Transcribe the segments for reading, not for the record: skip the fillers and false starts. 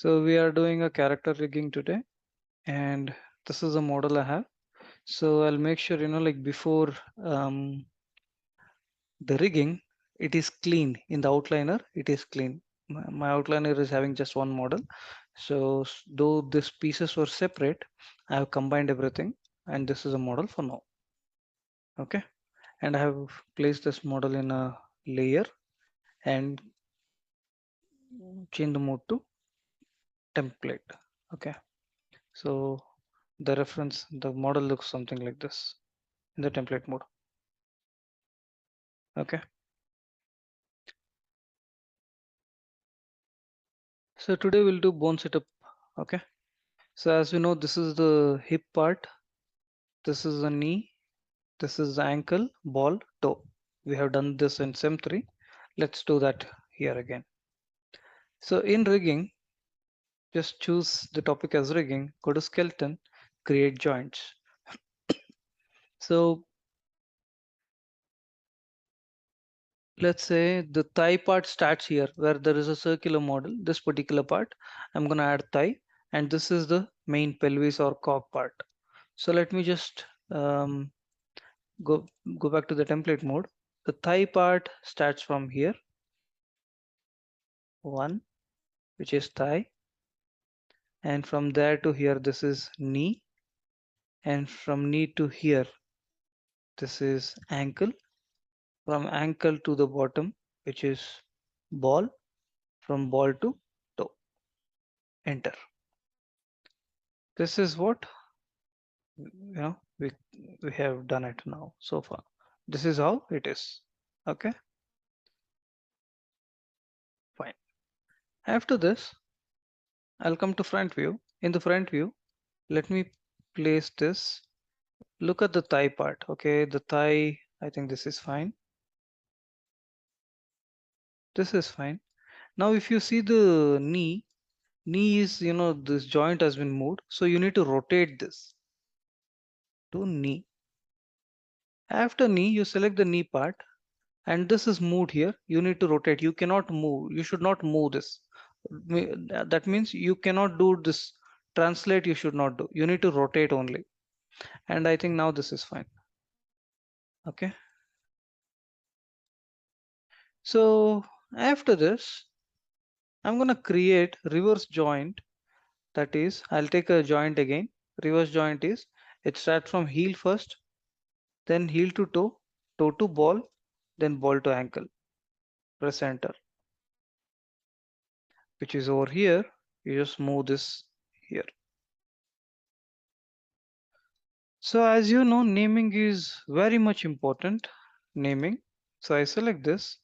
So we are doing a character rigging today, and this is a model I have. So I'll make sure, like before the rigging, it is clean. In the outliner, it is clean. My outliner is having just one model. So though these pieces were separate, I have combined everything, and this is a model for now. Okay, and I have placed this model in a layer and change the mode to template. Okay, so the reference, the model looks something like this in the template mode. Okay, so today we'll do bone setup. Okay, so as we know, this is the hip part, this is the knee, this is the ankle, ball, toe. We have done this in SEM3. Let's do that here again. So in rigging, just choose the topic as rigging, go to skeleton, create joints. So let's say the thigh part starts here where there is a circular model. This particular part, I'm going to add thigh, and this is the main pelvis or cock part. So let me just go back to the template mode. The thigh part starts from here, one, which is thigh, and from there to here, this is knee, and from knee to here, this is ankle, from ankle to the bottom, which is ball, from ball to toe. Enter. This is what we have done it now so far. This is how it is. Okay, fine. After this, I'll come to front view. In the front view, let me place this. Look at the thigh part. Okay, the thigh, I think this is fine. This is fine. Now if you see the knee is, this joint has been moved, so you need to rotate this to knee. After knee, you select the knee part, and this is moved here. You need to rotate. You cannot move, you should not move this. That means you cannot do this translate, you should not do, you need to rotate only. And I think now this is fine. Okay, so after this, I'm going to create reverse joint. That is, I'll take a joint again. Reverse joint is, it starts from heel first, then heel to toe, toe to ball, then ball to ankle. Press enter, which is over here. You just move this here. So as you know, naming is very much important. Naming. So I select this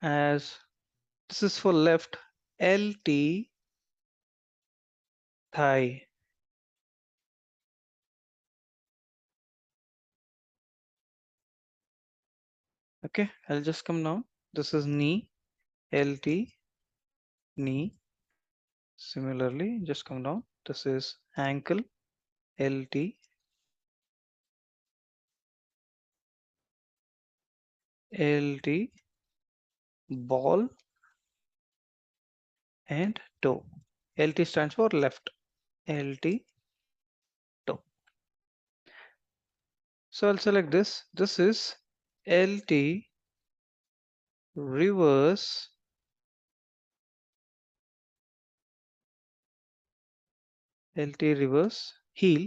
as, this is for left, LT thigh. Okay, I'll just come now. This is knee, LT, knee. Similarly, just come down. This is ankle, LT, LT, ball, and toe. LT stands for left, LT, toe. So I'll select this. This is LT reverse LT reverse heel.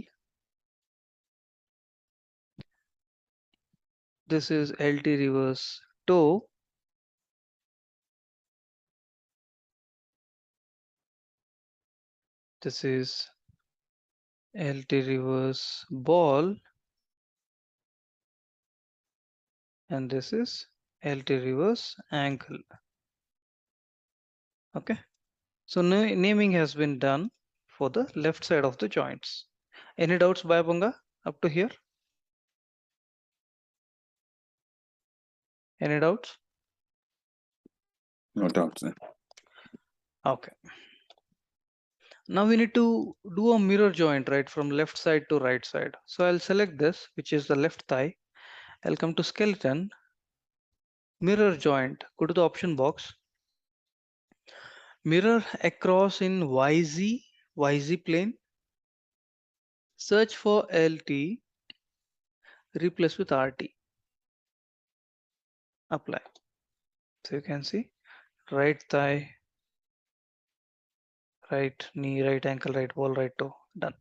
This is LT reverse toe. This is LT reverse ball. And this is LT reverse ankle. Okay. So naming has been done for the left side of the joints. Any doubts, Bayabunga, up to here? Any doubts? No doubts. Okay. Now we need to do a mirror joint, right, from left side to right side. So I'll select this, which is the left thigh. I'll come to skeleton, mirror joint, go to the option box. Mirror across in YZ plane. Search for LT, replace with RT. Apply. So you can see right thigh, right knee, right ankle, right ball, right toe. Done.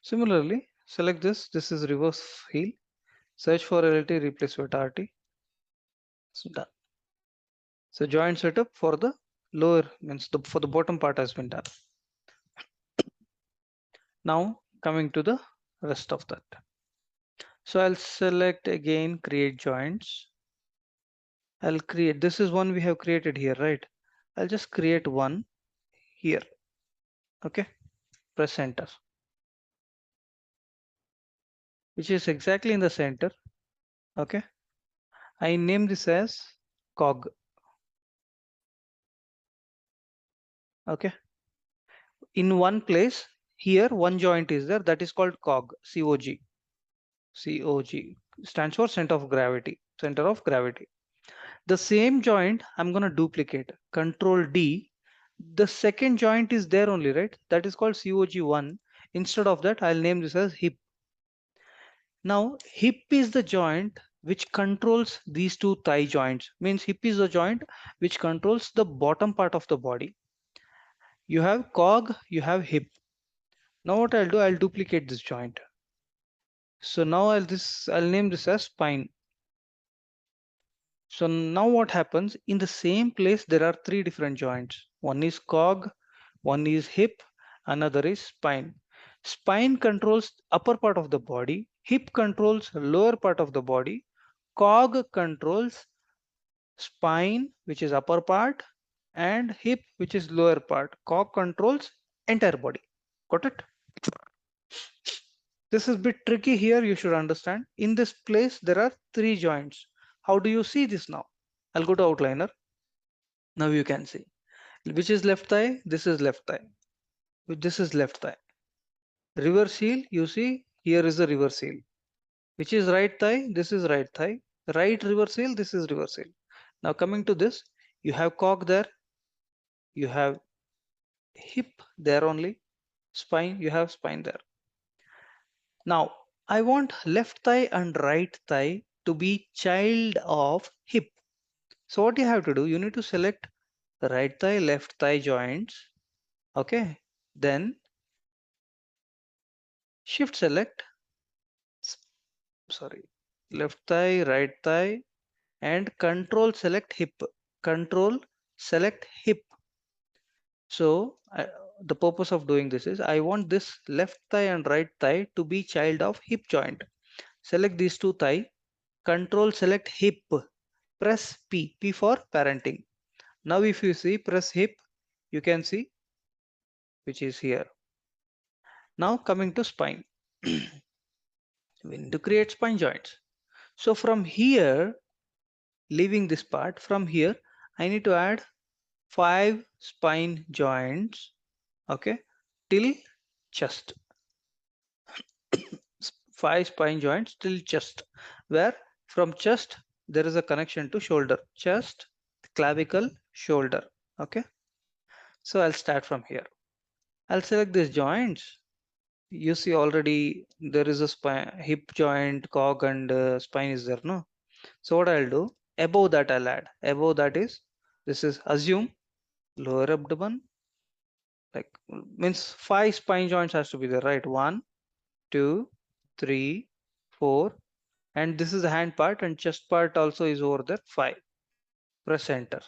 Similarly, select this. This is reverse heel. Search for LT, replace with RT. So done. So joint setup for the lower means for the bottom part has been done. Now coming to the rest of that. So I'll select again create joints. I'll create, this is one we have created here, right? I'll just create one here. Okay, press enter, which is exactly in the center. Okay, I name this as cog. Okay, in one place here one joint is there, that is called cog. Cog stands for center of gravity. The same joint I'm going to duplicate. Control D. The second joint is there only, right? That is called COG1. Instead of that, I'll name this as hip. Now, hip is the joint which controls these two thigh joints. Means hip is the joint which controls the bottom part of the body. You have cog, you have hip. Now what I'll do, I'll duplicate this joint. So now I'll name this as spine. So now what happens, in the same place there are three different joints. One is cog, one is hip, another is spine. Spine controls upper part of the body, hip controls lower part of the body, cog controls spine, which is upper part, and hip, which is lower part. Cog controls entire body. Got it? This is a bit tricky here, you should understand. In this place there are three joints. How do you see this now? I'll go to outliner. Now you can see which is left thigh. This is left thigh. This is left thigh. Reverse heel, you see here is the reverse heel. Which is right thigh. This is right thigh. Right reverse heel. This is reverse heel. Now coming to this, you have cog there. You have hip there only. Spine, you have spine there. Now I want left thigh and right thigh to be child of hip. So what you have to do, you need to select right thigh, left thigh joints. Okay. Then shift select, sorry, left thigh, right thigh, and control select hip. Control select hip. So the purpose of doing this is I want this left thigh and right thigh to be child of hip joint. Select these two thigh, control select hip, press P, P for parenting. Now if you see press hip, you can see which is here. Now coming to spine. We need to create spine joints. So from here, leaving this part, from here, I need to add 5 spine joints, okay, till chest. 5 spine joints till chest, where from chest there is a connection to shoulder. Chest, clavicle, shoulder. Okay. So I'll start from here. I'll select these joints. You see already there is a spine, hip joint, cog, and spine is there, no? So what I'll do, above that I'll add. Above that is, this is assume lower abdomen, like means 5 spine joints has to be there, right? 1, 2, 3, 4, and this is the hand part, and chest part also is over there, 5. Press enter.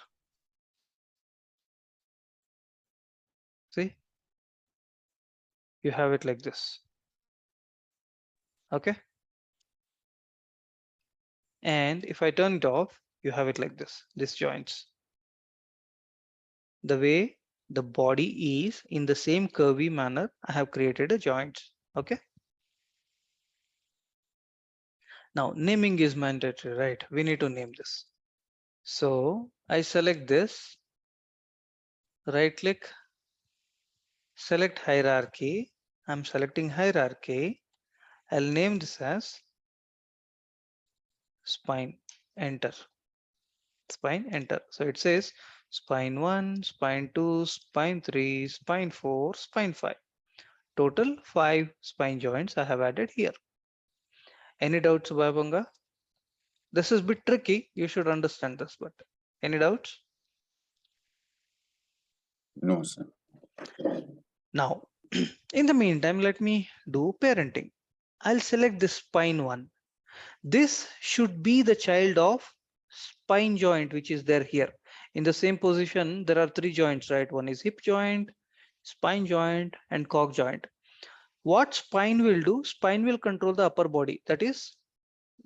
See, you have it like this. Okay. And if I turn it off, you have it like this, these joints. The way the body is in the same curvy manner, I have created a joints. Okay. Now naming is mandatory, right? We need to name this. So I select this, right click, select hierarchy. I'm selecting hierarchy. I'll name this as spine, enter. Spine, enter. So it says Spine 1, spine 2, spine 3, spine 4, spine 5. Total 5 spine joints I have added here. Any doubts, Babanga? This is a bit tricky. You should understand this, but any doubts? No, sir. Now, in the meantime, let me do parenting. I'll select the spine 1. This should be the child of spine joint, which is there here. In the same position, there are 3 joints, right? One is hip joint, spine joint, and cog joint. What spine will do? Spine will control the upper body. That is,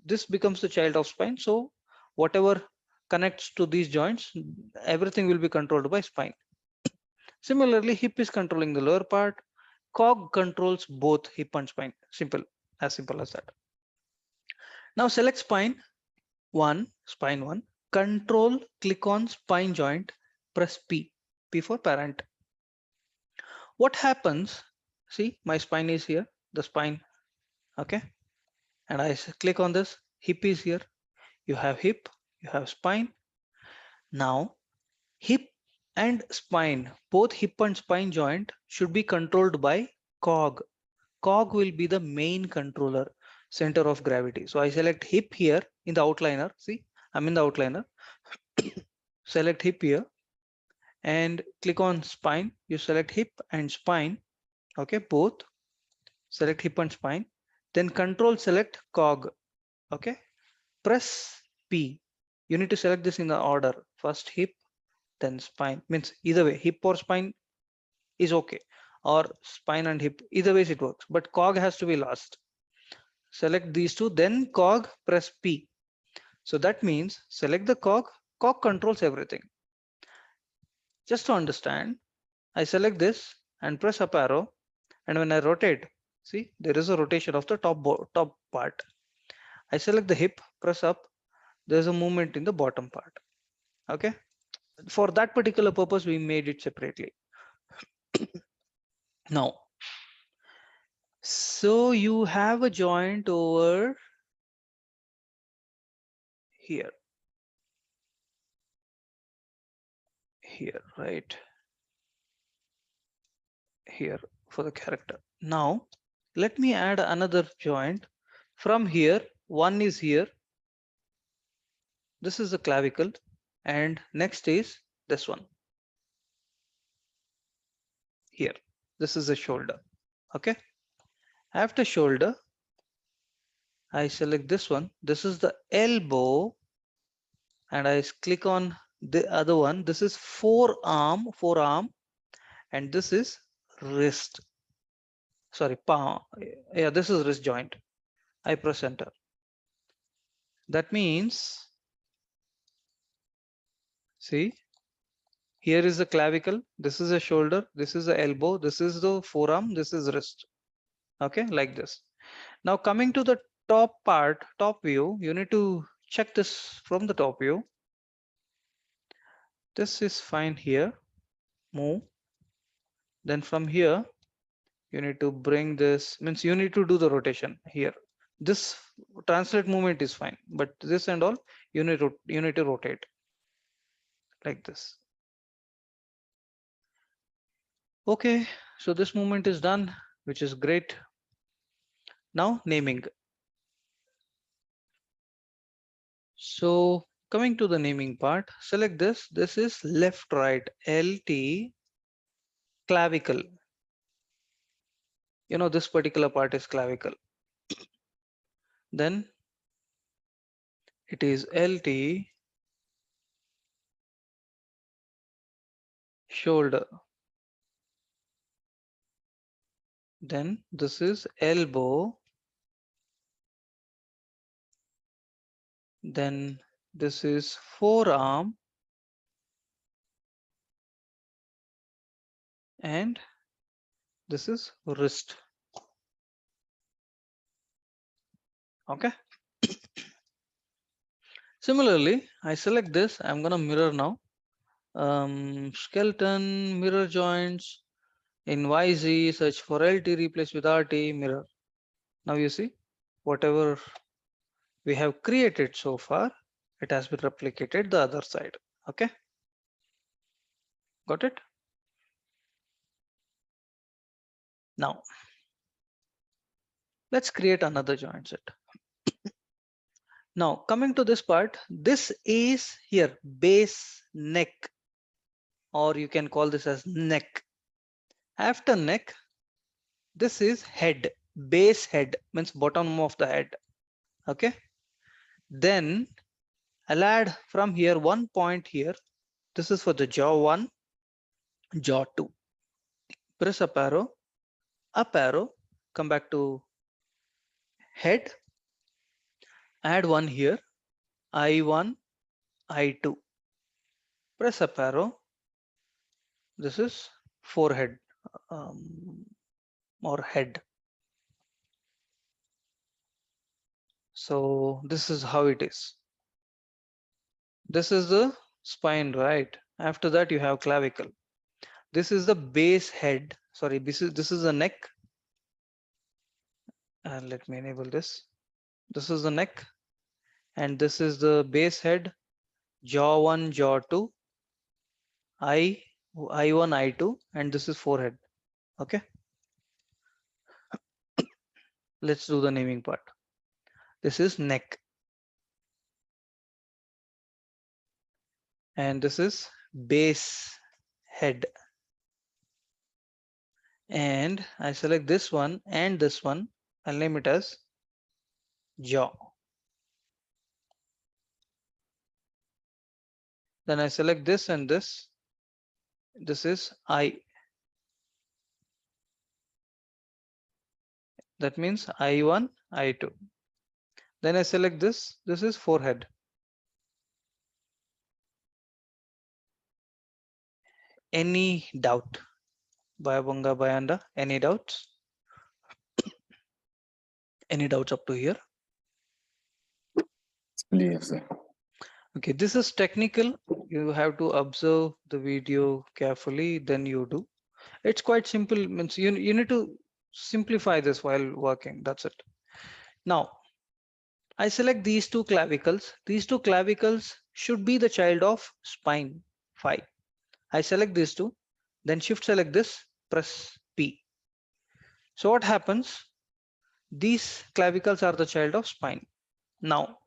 this becomes the child of spine. So whatever connects to these joints, everything will be controlled by spine. Similarly, hip is controlling the lower part. Cog controls both hip and spine. Simple, as simple as that. Now select spine 1, spine 1. Control, click on spine joint, press P. P for parent. What happens? See, my spine is here, the spine. Okay. And I click on this. Hip is here. You have hip, you have spine. Now, hip and spine, both hip and spine joint should be controlled by cog. Cog will be the main controller, center of gravity. So I select hip here in the outliner. See, I'm in the outliner. Select hip here and click on spine. You select hip and spine. Okay, both. Select hip and spine. Then control select cog. Okay, press P. You need to select this in the order. First hip, then spine. Means either way, hip or spine is okay, or spine and hip, either ways it works, but cog has to be last. Select these two, then cog, press P. So that means select the cog. Cog controls everything. Just to understand, I select this and press up arrow, and when I rotate, see there is a rotation of the top part. I select the hip, press up, there's a movement in the bottom part. Okay, for that particular purpose we made it separately. Now, so you have a joint over here, right here for the character. Now let me add another joint from here. One is here, this is the clavicle, and next is this one here, this is the shoulder. Okay, after shoulder I select this one, this is the elbow, and I click on the other one, this is forearm, and this is wrist, sorry, palm. Yeah, this is wrist joint. I press enter. That means, see, here is the clavicle, this is a shoulder, this is the elbow, this is the forearm, this is wrist. Okay, like this. Now coming to the top part, top view, you need to check this from the top view. This is fine here, move. Then from here, you need to bring this, means you need to do the rotation here. This translate movement is fine, but this and all, you need to rotate like this. Okay, so this movement is done, which is great. Now naming. So coming to the naming part, select this. This is left right LT clavicle. You know, this particular part is clavicle. Then it is LT shoulder. Then this is elbow. Then this is forearm. And this is wrist. Okay. Similarly, I select this. I'm gonna mirror now. Skeleton, mirror joints. In YZ, search for LT, replace with RT, mirror. Now you see, whatever we have created so far, it has been replicated the other side. Okay. Got it? Now, let's create another joint set. Now, coming to this part, this is here base neck, or you can call this as neck. After neck, this is head, base head means bottom of the head. Okay. Then I'll add from here one point here. This is for the jaw 1, jaw 2. Press up arrow, come back to head, add one here, I1, I2. Press up arrow. This is forehead or head. So this is how it is. This is the spine, right? After that, you have clavicle. This is the base head. Sorry, this is the neck. And let me enable this. This is the neck, and this is the base head. Jaw 1, jaw 2, I1, I2, and this is forehead. Okay. Let's do the naming part. This is neck, and this is base head. And I select this one and this one. I'll name it as jaw. Then I select this and this. This is eye. That means I1, I2. Then I select this. This is forehead. Any doubt? Bayabunga Bayanda, any doubts? Any doubts up to here? Clear, sir. Okay, this is technical. You have to observe the video carefully, then you do. It's quite simple. Means you need to simplify this while working. That's it. Now, I select these two clavicles. These two clavicles should be the child of spine 5. I select these two, then shift select this, press P. So what happens? These clavicles are the child of spine. Now,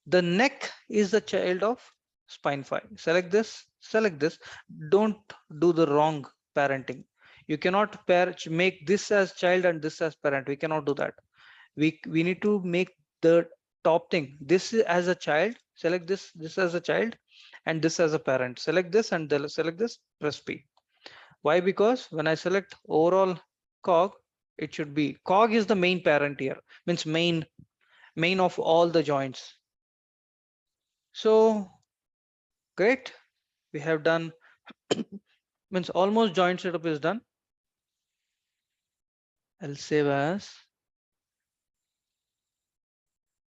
the neck is the child of spine 5. Select this, select this. Don't do the wrong parenting. You cannot make this as child and this as parent. We cannot do that. We need to make the top thing. This as a child, select this as a child, and this as a parent. Select this and select this, press P. Why? Because when I select overall cog, it should be cog is the main parent here, means main of all the joints. So great, we have done means almost joint setup is done. I'll save as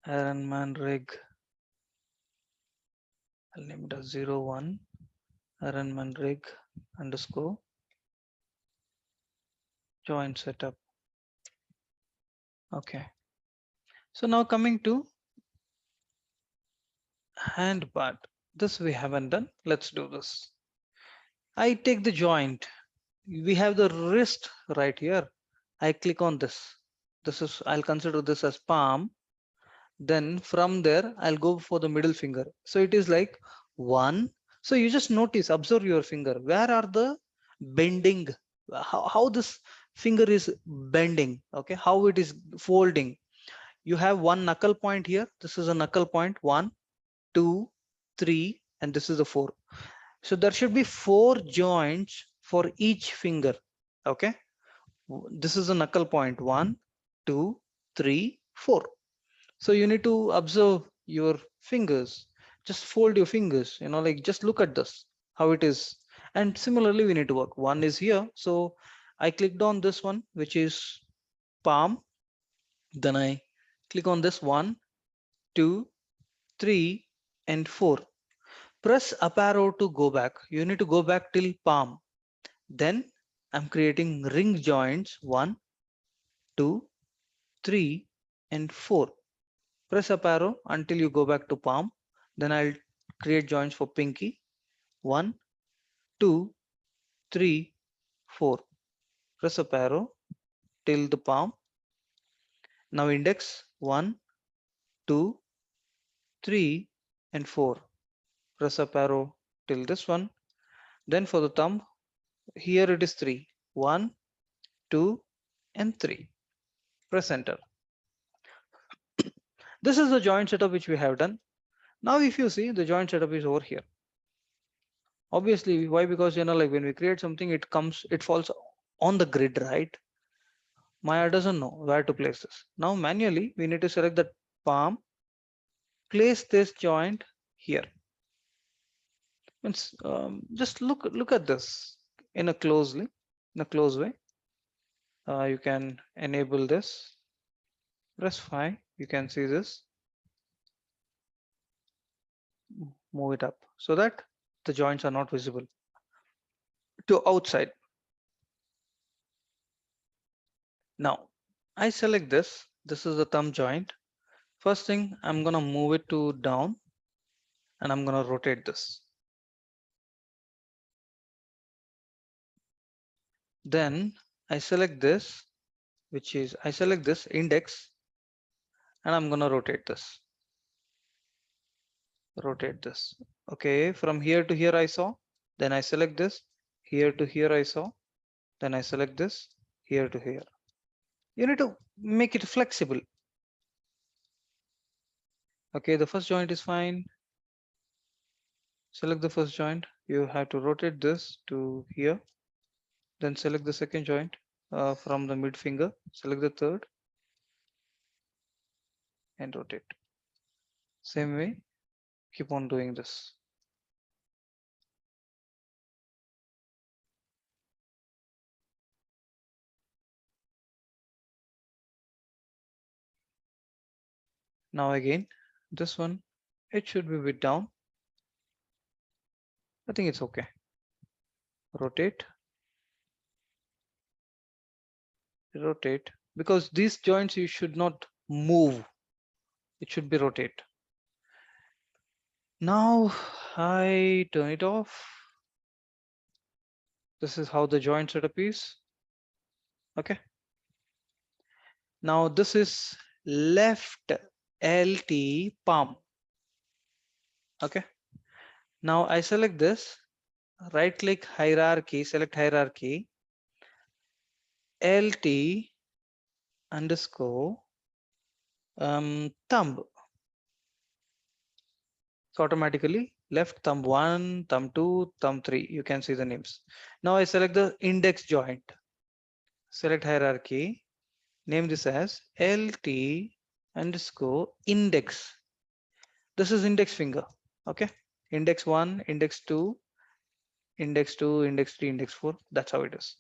Ironman rig. I'll name it as 01 Ironman rig underscore joint setup. Okay. So now coming to hand part. This we haven't done. Let's do this. I take the joint. We have the wrist right here. I click on this. I'll consider this as palm. Then from there, I'll go for the middle finger. So it is like 1. So you just notice, observe your finger. Where are the bending? How this finger is bending? Okay, how it is folding. You have one knuckle point here. This is a knuckle point. 1, 2, 3, and this is a 4. So there should be 4 joints for each finger. Okay, this is a knuckle point. 1, 2, 3, 4. So you need to observe your fingers. Just fold your fingers, like just look at this, how it is. And similarly, we need to work. 1 is here. So I clicked on this one, which is palm. Then I click on this 1, 2, 3, and 4. Press up arrow to go back. You need to go back till palm. Then I'm creating ring joints 1, 2, 3, and 4. Press up arrow until you go back to palm. Then I'll create joints for pinky 1, 2, 3, 4. Press up arrow till the palm. Now index 1, 2, 3, and 4. Press up arrow till this one. Then for the thumb, here it is 3. 1, 2, and 3. Press enter. This is the joint setup which we have done. Now if you see, the joint setup is over here. Obviously, why? Because like when we create something, it falls on the grid, right? Maya doesn't know where to place this. Now manually, we need to select the palm, place this joint here. Means just look at this in a close way. You can enable this. Press 5. You can see this. Move it up so that the joints are not visible to outside. Now I select this. This is the thumb joint. First thing, I'm gonna move it to down and I'm gonna rotate this. Then I select this, I select this index and I'm gonna rotate this. Rotate this. Okay, from here to here I saw. Then I select this. Here to here I saw. Then I select this. Here to here. You need to make it flexible. Okay, the first joint is fine. Select the first joint. You have to rotate this to here. Then select the second joint from the mid finger. Select the third and rotate. Same way, keep on doing this. Now again, this one, it should be a bit down. I think it's okay. Rotate. Rotate. Because these joints you should not move. It should be rotate. Now I turn it off. This is how the joint setup is. Okay. Now this is left LT palm. Okay. Now I select this, right click hierarchy, select hierarchy, LT underscore thumb. So automatically left thumb 1, thumb 2, thumb 3. You can see the names. Now I select the index joint. Select hierarchy. Name this as LT underscore index. This is index finger. Okay. Index 1, index 2, index 2, index 3, index 4. That's how it is.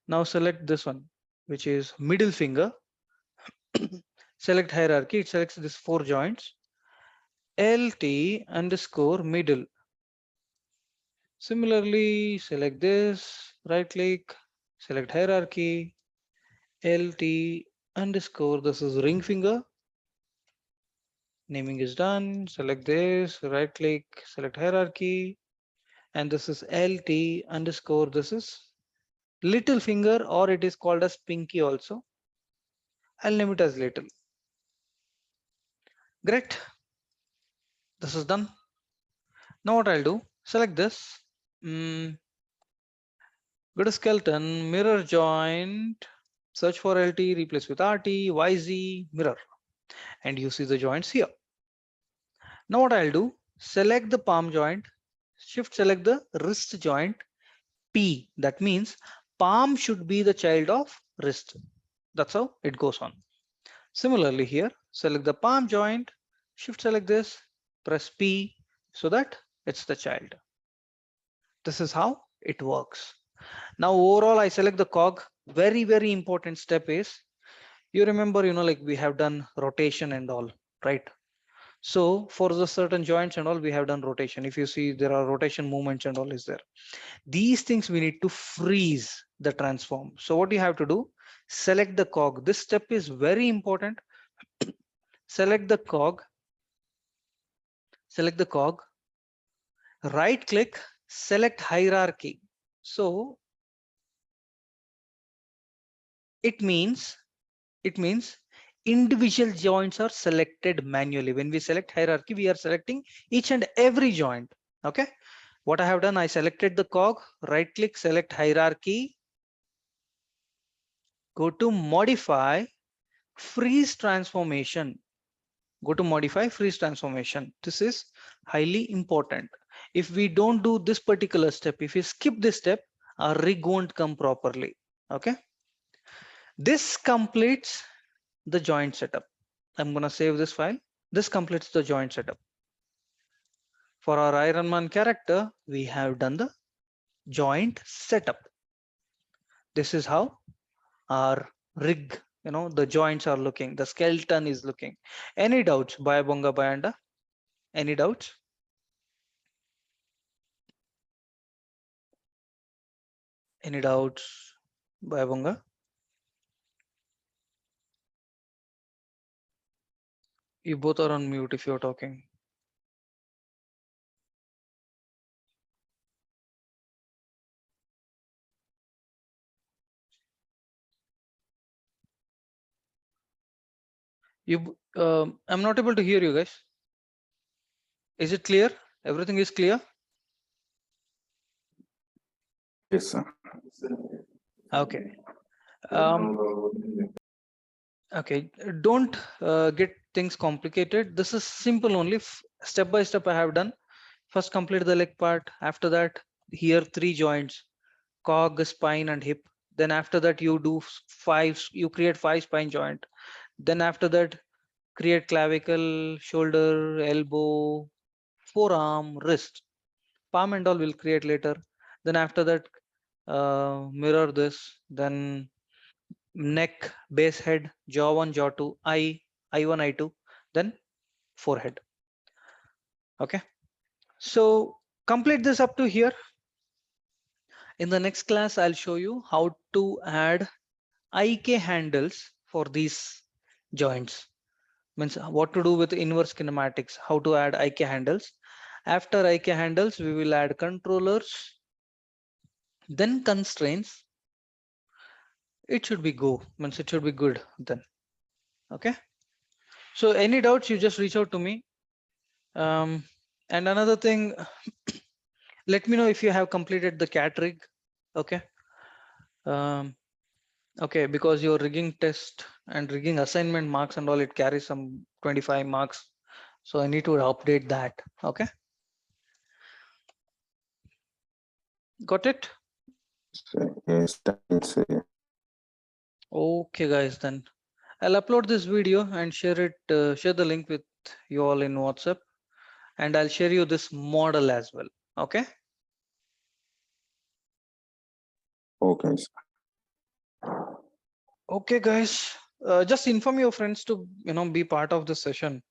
Now select this one, which is middle finger. Select hierarchy. It selects these 4 joints. LT underscore middle. Similarly, select this, right click, select hierarchy, LT underscore, this is ring finger. Naming is done. Select this, right click, select hierarchy, and this is LT underscore, this is little finger, or it is called as pinky also. I'll name it as little. Great. This is done. Now what I'll do, select this. Go to skeleton, mirror joint, search for LT, replace with RT, YZ, mirror, and you see the joints here. Now what I'll do, select the palm joint, shift select the wrist joint, P. That means palm should be the child of wrist. That's how it goes on. Similarly here, select the palm joint, shift select this, press P so that it's the child. This is how it works. Now overall, I select the cog. Very, very important step is, you remember, like we have done rotation and all, right? So for the certain joints and all, we have done rotation. If you see, there are rotation movements and all is there. These things we need to freeze the transform. So what you have to do, select the cog. This step is very important. Select the cog, right click, select hierarchy. So it means individual joints are selected manually. When we select hierarchy, we are selecting each and every joint. Okay, what I have done, I selected the cog, right click, select hierarchy, go to modify, freeze transformation, go to modify, freeze transformation. This is highly important. If we don't do this particular step, if we skip this step, our rig won't come properly. Okay, this completes the joint setup. I'm gonna save this file. This completes the joint setup. For our Ironman character, we have done the joint setup. This is how our rig, the joints are looking, the skeleton is looking. Any doubts, Bayabonga Bayanda? Any doubts? Any doubts, Bayabonga? You both are on mute if you're talking. I'm not able to hear you guys. Is it clear? Everything is clear? Yes, sir. Okay. Okay, don't get things complicated. This is simple only. Step by step I have done. First complete the leg part. After that, here 3 joints, cog, spine and hip. Then after that you do 5, you create 5 spine joint. Then after that create clavicle, shoulder, elbow, forearm, wrist. Palm and all will create later. Then after that mirror this. Then neck, base, head, jaw 1, jaw 2, eye, eye 1, eye 2, then forehead. Okay, so complete this up to here. In the next class, I'll show you how to add IK handles for these joints. Means what to do with inverse kinematics, how to add IK handles. After IK handles, we will add controllers, then constraints. It should be means it should be good then. Okay, so any doubts, you just reach out to me. And another thing, let me know if you have completed the cat rig. Okay, okay, because your rigging test and rigging assignment marks and all, it carries some 25 marks, so I need to update that. Okay, got it? Yes, thanks. Okay guys, then I'll upload this video and share it, share the link with you all in WhatsApp, and I'll share you this model as well. Okay, Okay, sir. okay guys, just inform your friends to be part of this session.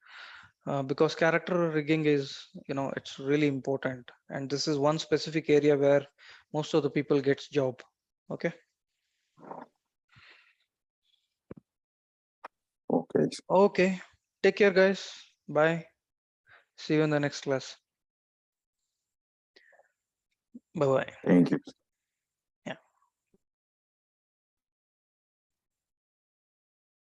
Because character rigging is, it's really important, and this is one specific area where most of the people gets job. Okay. Okay, sir. Okay, take care guys, bye, see you in the next class. Bye bye. Thank you.